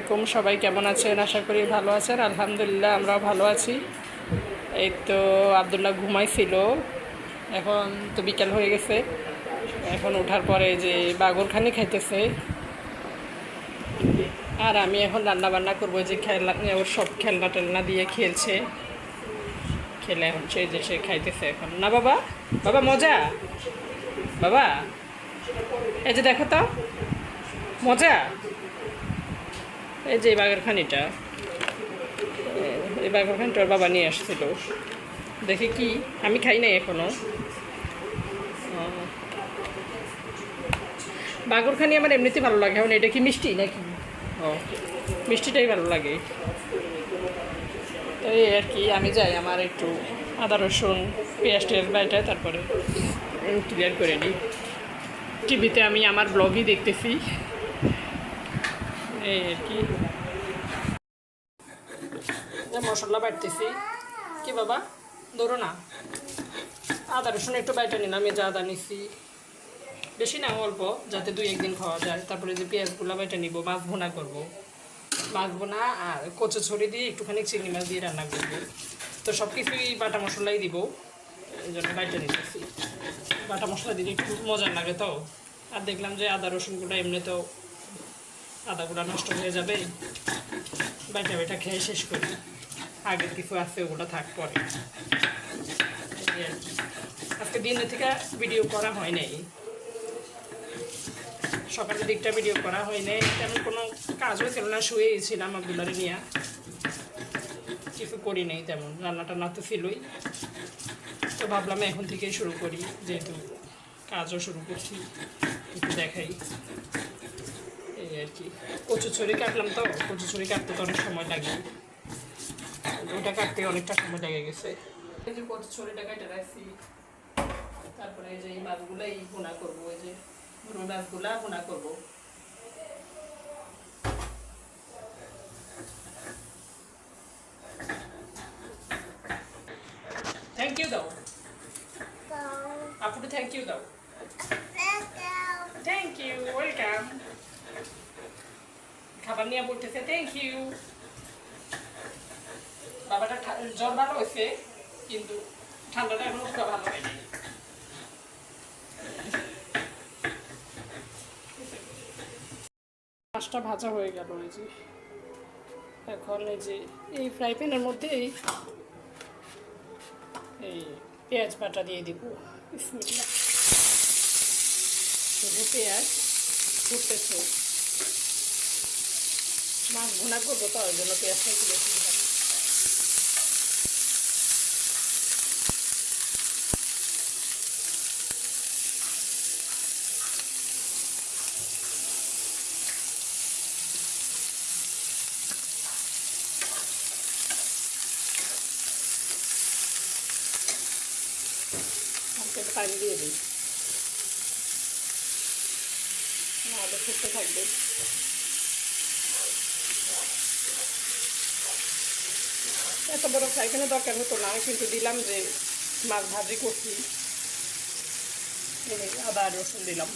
আলাইকুম। সবাই কেমন আছেন? আশা করি ভালো আছেন। আলহামদুলিল্লাহ আমরাও ভালো আছি। এই তো আব্দুল্লাহ ঘুমাইছিল, এখন তো বিকাল হয়ে গেছে। এখন ওঠার পরে যে বাগরখানি খাইতেছে, আর আমি এখন রান্না বান্না করবো। যে খেলনা, ওর সব খেলনা টেলনা দিয়ে খেলছে, খেলে এখন সে যে সে খাইতেছে এখন। না বাবা, বাবা মজা, বাবা এই যে দেখো তো মজা। এই যে এই বাগরখানিটা, এই বাগরখানিটা ওর বাবা নিয়ে আসছিল। দেখি কি, আমি খাই নাই এখনো। বাগরখানি আমার এমনিতেই ভালো লাগে। এখন এটা কি মিষ্টি নাকি? ও, মিষ্টিটাই ভালো লাগে। তো এই আর কি, আমি যাই আমার একটু আদা রসুন পেঁয়াজ টেয়াজ বাইটায়, তারপরে ক্লিয়ার করে নিই। টিভিতে আমি আমার ব্লগই দেখতেছি, এই আর কি। মশলা বাটতেছি। কি বাবা, ধরো না। আদা রসুন একটু বাইটা নিলাম, এই যে আদা নিছি, বেশি না অল্প, যাতে দুই একদিন খাওয়া যায়। তারপরে যে পেঁয়াজগুলো বাইটা নিব, মাছ ভুনা করব। মাছ ভুনা আর কচু ছড়ি দিয়ে একটুখানি চিংড়ি মাছ দিয়ে রান্না করব। তো সব কিছুই বাটা মশলাই দিব, এই জন্য বাইটা নিতেছি। বাটা মশলা দিলে একটু মজা লাগে তো। আর দেখলাম যে আদা রসুনগুলো এমনিতেও আদাগুলো নষ্ট হয়ে যাবে, বাইটা বাইটা খেয়ে শেষ করি। আগের কিছু আছে ওগুলো থাক পরে। আজকে দিনের থেকে ভিডিও করা হয় নাই, সকালের দিকটা ভিডিও করা হয় নাই, তেমন কোনো কাজও ছিল না, শুয়েছিলাম আব্দুল্লারে নিয়ে, কিছু করি নাই তেমন। রান্না টান্না তো ছিলই, তো ভাবলাম এখন থেকেই শুরু করি, যেহেতু কাজও শুরু করছি, একটু দেখাই। এই আর কি, কচু ছড়ি কাটলাম তো, কচু ছড়ি কাটতে তো অনেক সময় লাগে, ওটা কাটতে অনেকটা সময় লেগে গেছে। এই যে কচু ছড়িটা কেটে রাখছি, তারপরে এই যে এই মাছগুলাই ভুনা করবো, এই যে রুই মাছগুলা ভুনা করবো। থ্যাংক ইউ দাও, আপুকে থ্যাংক ইউ দাও। Thank you, welcome. খাবার নিয়ে বলতেছে থ্যাংক ইউ। বাবাটা জ্বর ভালো হয়েছে, কিন্তু ঠান্ডাটা এখনো পুরো ভালো হয়নি। মাছটা ভাজা হয়ে গেল, এই যে এখন এই যে এই ফ্রাই প্যানের মধ্যে এই পেঁয়াজ বাটা দিয়ে দিব। বিসমিল্লাহ। শুধু পেঁয়াজ ফুটতেছে, মাছ ভুনা করবো তো, ওই জন্য পেঁয়াজটা একটু বেশি দিলাম। পানি দিয়ে দিই, নাহলে ফুটতে থাকবে। এত বড় ফ্রাই প্যানের দরকার হতো না, কিন্তু দিলাম যে মাছ ভাজি করছি। আদা রসুন দিলাম,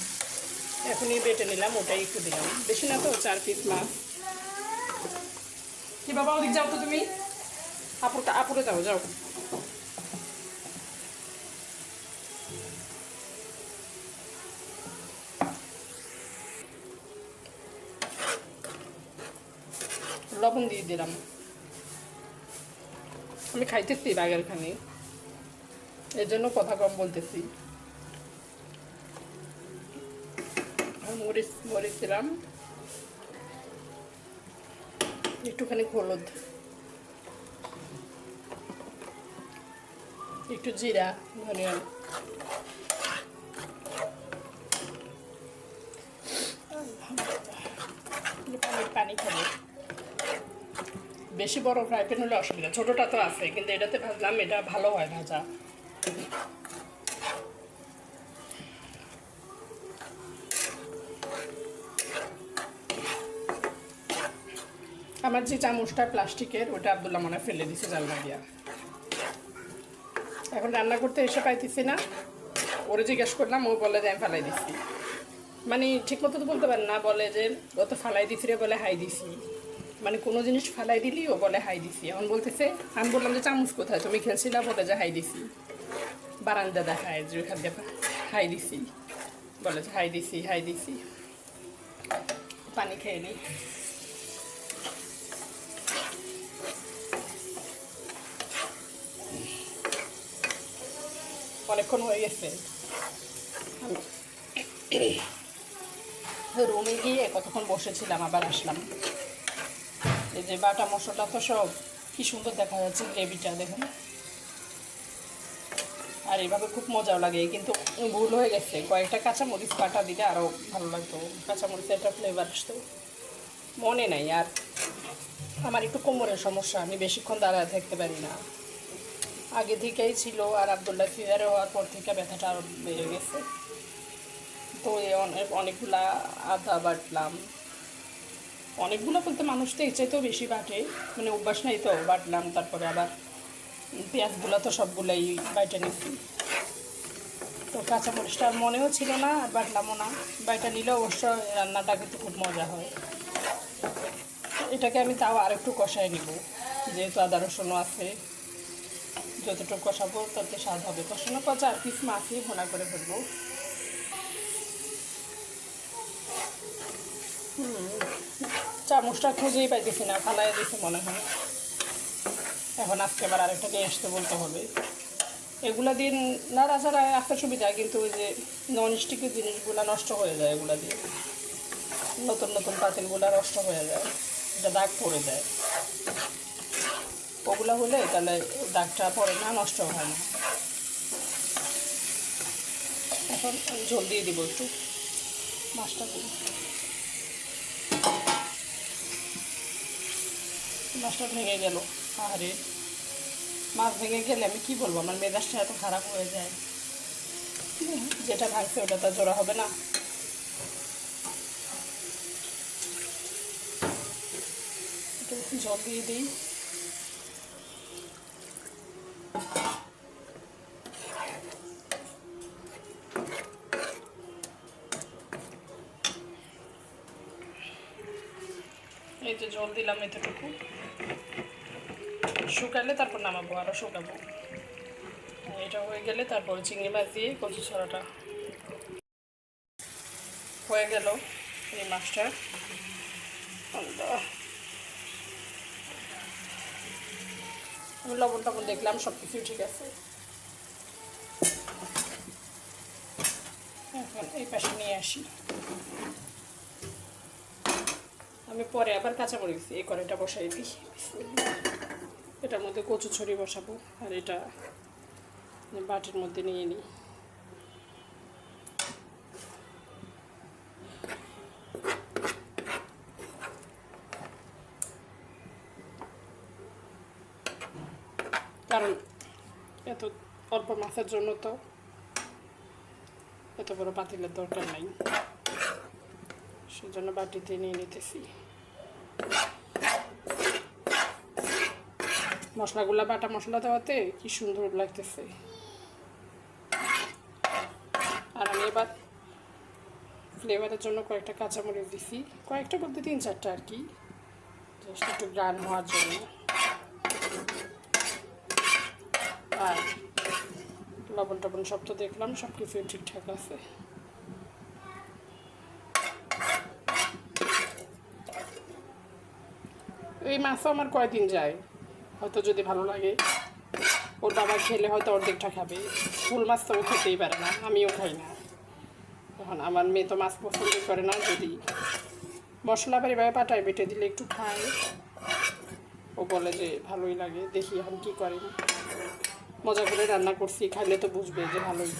এখনই বেটে নিলাম, ওটাই একটু দিলাম, বেশি না তো, 4 পিস মাছ। কি বাবা, ওদিক যাও তো তুমি, আপুরে যাও যাও। লবণ দিয়ে দিলাম। আমি খাইতেছি বাগেরখানি, এর জন্য কথা কম বলতেছি। মরিচ মরিচ দিলাম, একটুখানি হলুদ, একটু জিরা, ধনিয়া, পানি খাবো। বেশি বড় ফ্রাই প্যান হলে অসুবিধা, ছোটোটা তো আছে, কিন্তু এটাতে ভাজলাম, এটা ভালো হয় ভাজা। আমার যে চামচটা প্লাস্টিকের, ওটা আব্দুল্লাহ মনে ফেলে দিছে জালনা দিয়া। এখন রান্না করতে এসে পাইতেছি না, ওরে জিজ্ঞেস করলাম, ও বলে যে আমি ফালাই দিচ্ছি। মানে ঠিক মতো তো বলতে পারে না, বলে যে ও তো ফালাই দিছি রে, বলে হাই দিছি। মানে কোনো জিনিস ফালাই দিলি ও বলে হাই দিছি। এখন বলতেছে, আমি বললাম যে চামচ কোথায়, তুমি খেলছিলা, বলে যে হাই দিছি। বারান্দা দেখায় যে ওখান দিয়ে হাই দিছি, বলে যে হাই দিছি হাই দিছি। পানি খেয়ে নিই। অনেকক্ষণ হয়ে গেছে। রুমে গিয়ে কতক্ষণ বসেছিলাম, আবার আসলাম। এই যে বাটা মশলা তো সব কি সুন্দর দেখা যাচ্ছে, গ্রেভিটা দেখুন। আর এইভাবে খুব মজাও লাগে, কিন্তু ভুল হয়ে গেছে, কয়েকটা কাঁচামরিচ বাটা দিলে আরও ভালো লাগতো। কাঁচামরিচের একটা ফ্লেভার আসতো, মনে নাই। আর আমার একটু কোমরের সমস্যা, আমি বেশিক্ষণ দাঁড়ায় থাকতে পারি না, আগে থেকেই ছিল। আর আবদুল্লাহ ফিভারে হওয়ার পর থেকে ব্যথাটা আরও বেড়ে গেছে। তো অনেকগুলা আদা বাটলাম, অনেকগুলো বলতে মানুষ তো এর চাইতেও বেশি বাটে, মানে অভ্যাস নাই তো বাটলাম। তারপরে আবার পেঁয়াজগুলো তো সবগুলাই বাইটা নিচ্ছি। তো কাঁচামরিচটা আর মনেও ছিল না, আর বাটলামও না। বাইটা নিলে অবশ্য রান্নাটা কিন্তু খুব মজা হয়। এটাকে আমি তাও আর একটু কষাই নিব, যেহেতু আদা রসুনও আছে। যতটুকু কষাবো তত স্বাদ হবে। কষানো পর 4 পিস মাছই ভোনা করে ফেলবো। চামচটা খুঁজেই পাইতেছি না, ফালাই দিয়েছে মনে হয়। এখন আজকে আবার আরেকটা নিয়ে আসতে বলতে হবে। এগুলা দিন নাড়াচাড়া একটা সুবিধা, কিন্তু ওই যে নন স্টিকের জিনিসগুলো নষ্ট হয়ে যায় এগুলা দিয়ে। নতুন নতুন পাতিলগুলো নষ্ট হয়ে যায়, এটা দাগ পড়ে যায়। ওগুলো হলে তাহলে দাগটা পড়ে না, নষ্ট হয় না। এখন ঝোল দিয়ে দিব একটু, মাছটা দিই। মাছটা ভেঙে গেল। আরে মাছ ভেঙে গেলে আমি কি বলবো, আমার মেজাজটা এত খারাপ হয়ে যায়। যেটা ভাঙছে ওটা তো জোড়া হবে না। একটু জল দিয়ে দিই। এই যে জল দিলাম এতটুকু, শুকালে তারপর নামাবো, আরও শুকাবো। এটা হয়ে গেলে তারপরে চিংড়ি মাছ দিয়ে কচু ছড়াটা হয়ে গেল। এই মাছটা আমি লবণ টবণ দেখলাম, সব কিছুই ঠিক আছে। এখন এই পাশে নিয়ে আসি। আমি পরে আবার কাঁচামরিচ এই কড়াইটা বসাই দিই। এটার মধ্যে কচু ছড়ি বসাবো, আর এটা বাটির মধ্যে নিয়ে নিই। কারণ এত অল্প মাছের জন্য তো এত বড় পাতিলের দরকার নাই, সেজন্য বাটিতে নিয়ে নিতেছি। মশলাগুলো বাটা মশলা দেওয়াতে কি সুন্দর লাগতেছে। আর আমি এবার ফ্লেভারের জন্য কয়েকটা কাঁচামরিচ দিছি, কয়েকটা বলতে 3-4টা আর কি, জাস্ট একটু গ্রান হওয়ার জন্য। আর লবণ টবণ সব তো দেখলাম, সব কিছুই ঠিকঠাক আছে। এই মাছও আমার কয়দিন যায়, হয়তো যদি ভালো লাগে। ওটা আবার খেলে হয়তো অর্ধেকটা খাবে। ফুল মাছ তো ও খেতেই পারে না, আমিও খাই না। এখন আমার মেয়ে তো মাছ পছন্দ করে না, যদি মশলা বাড়ি এভাবে পাটায় বেটে দিলে একটু খায়, ও বলে যে ভালোই লাগে। দেখি এখন কী করে। মজা করে রান্না করছি, খাইলে তো বুঝবে যে ভালোই।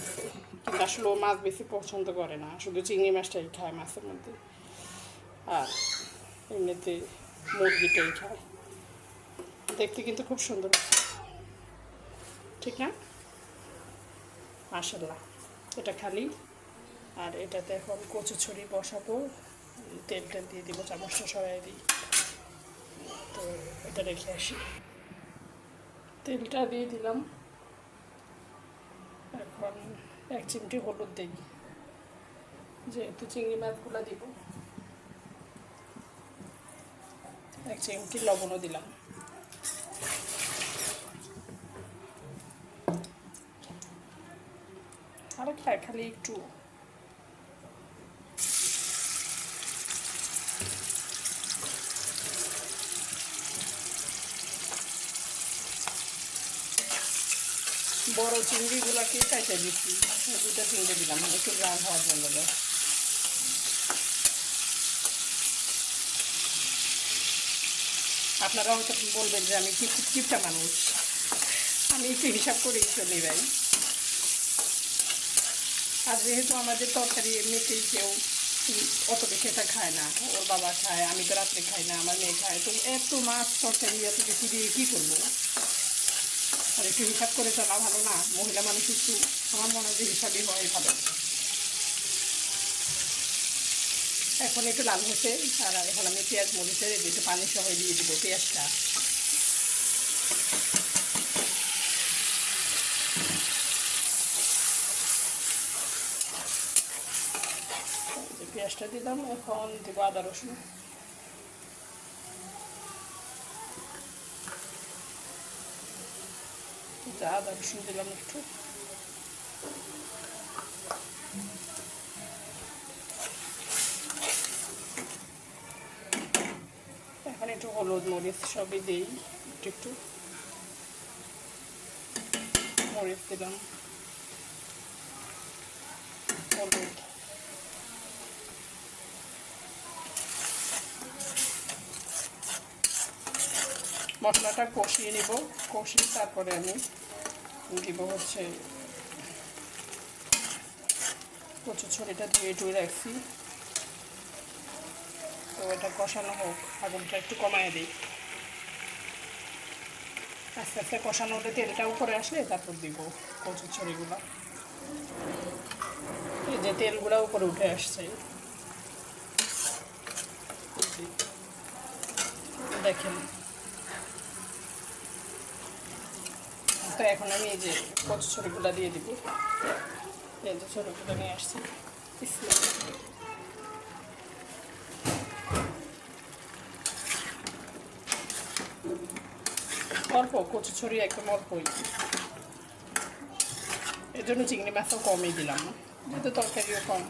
কিন্তু আসলে ও মাছ বেশি পছন্দ করে না, শুধু চিংড়ি মাছটাই খায় মাছের মধ্যে, আর এমনিতে মুরগিটাই খায়। দেখতে কিন্তু খুব সুন্দর, ঠিক না? মাশাআল্লাহ। এটা খালি, আর এটাতে এখন কচু ছড়ি বসাবো। তেলটা দিয়ে দিব, চামচটা সরাই দিই। তো এটা রেখে আসি। তেলটা দিয়ে দিলাম। এখন 1 চিমটি হলুদ দিই, যেহেতু চিংড়ি মাছগুলো দিব। 1 চিমটি লবণও দিলাম। আর খালি একটু বড় চিংড়িগুলোকে কাটে দিচ্ছি, 2টা চিংড়ি দিলাম একটু ব্রাউন হওয়ার জন্য। আপনারা হয়তো বলবেন যে আমি খুব কিপটা মানুষ, আমি একটু হিসাব করেই চলি ভাই। আর যেহেতু আমাদের তরকারি এমনিতেই কেউ অত বেশি এটা খায় না, ওর বাবা খায়, আমি তো রাত্রে খাই না, আমার মেয়ে খায়, তো এত মাছ তরকারি এত বেশি দিয়ে কী করবো? আর একটু হিসাব করে চলা ভালো না? মহিলা মানুষ একটু, আমার মনে হয় যে হিসাবই হয় ভালো। এখন একটু লাল হচ্ছে, আর এখন আমি পেঁয়াজ মরিচের একটু পানি সহ দিয়ে দেবো পেঁয়াজটা। পেঁয়াজটা দিলাম, এখন দেবো আদা রসুন। আদা রসুন দিলাম একটু, এখন একটু হলুদ মরিচ সবই দিই, একটু মরিচ দিলাম, হলুদ, মশলাটা কষিয়ে নেব। কষিয়ে তারপরে আমি দিব হচ্ছে কচুর ছড়িটা ধুয়ে রাখছি, তো এটা কষানো হোক, আগুনটা একটু কমায় দিই। আস্তে আস্তে কষানো হলে তেলটা উপরে আসলে তারপর দিব কচুর ছড়িগুলো। এই যে তেলগুলো উপরে উঠে আসছে, দেখেন। তো এখন আমি এই যে কচুর ছড়িগুলো দিয়ে দিব, এই যে ছড়িগুলো নিয়ে আসছি। অল্প কচু ছড়ি, একদম অল্পই, এর জন্য চিংড়ি মাছও কমই দিলাম, যেহেতু তরকারিও কম।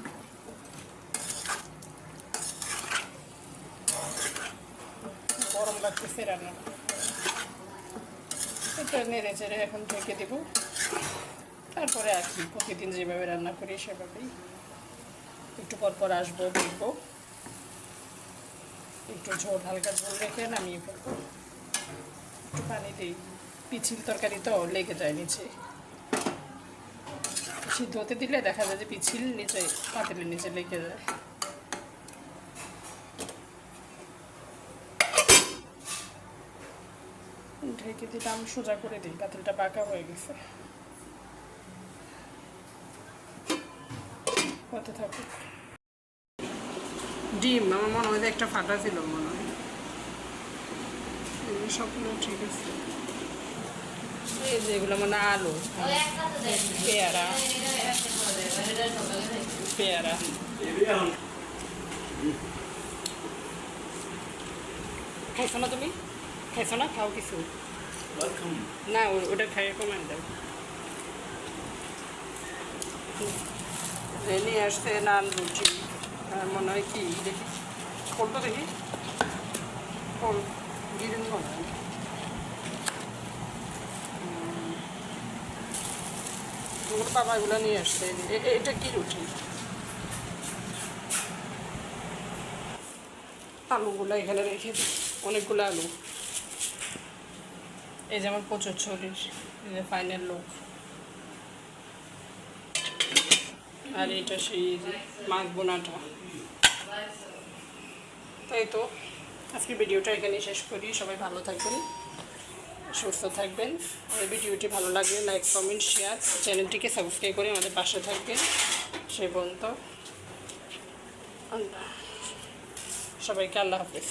গরম লাগতেছে রান্না, এটা নেড়ে চেড়ে এখন ঢেকে দেবো। তারপরে আর কি, প্রতিদিন যেভাবে রান্না করি সেভাবেই একটু পর আসবো, দেখবো, একটু ঝোল, হালকা ঝোল রেখে নামিয়ে ফেলবো। একটু পানি দিই, পিছিল তরকারি তো লেগে যায় নিচে, সিদ্ধ হতে দিলে দেখা যায় যে পিছিল নিচে পাতিলের নিচে লেগে যায়। ঢেকে দিলাম, সোজা করে দিই, পাতিলটা পাকা হয়ে গেছে, হতে থাকুক। ডিম আমার মনে হয় একটা ফাটা ছিল, মনে হয় সবগুলো ঠিক আছে। এই যেগুলো মানে আলু, পেয়ারা, পেয়ারা খাইছো না তুমি? খাইছো না? খাও কিছু না, ওটা খাইয়ে কমান দাও। নিয়ে আসছে নান রুটি, মনে হয় কি দেখি, ফোলটা দেখি, ফোল গিরিন মনে হয়। ওর বাবা এগুলো নিয়ে আসছে। এটা কি রুটি? আলুগুলো এখানে রেখে দিই, অনেকগুলো আলু। এই যেমন কচুর ছড়ির এই যে ফাইনাল লুক। আর এটা সেই মাছ বোনাটা। তাই তো আজকে ভিডিওটা এখানেই শেষ করি। সবাই ভালো থাকবেন, সুস্থ থাকবেন। আর ভিডিওটি ভালো লাগলে লাইক, কমেন্ট, শেয়ার, চ্যানেলটিকে সাবস্ক্রাইব করে আমাদের পাশে থাকবেন। সে পর্যন্ত সবাইকে আল্লাহ হাফেজ।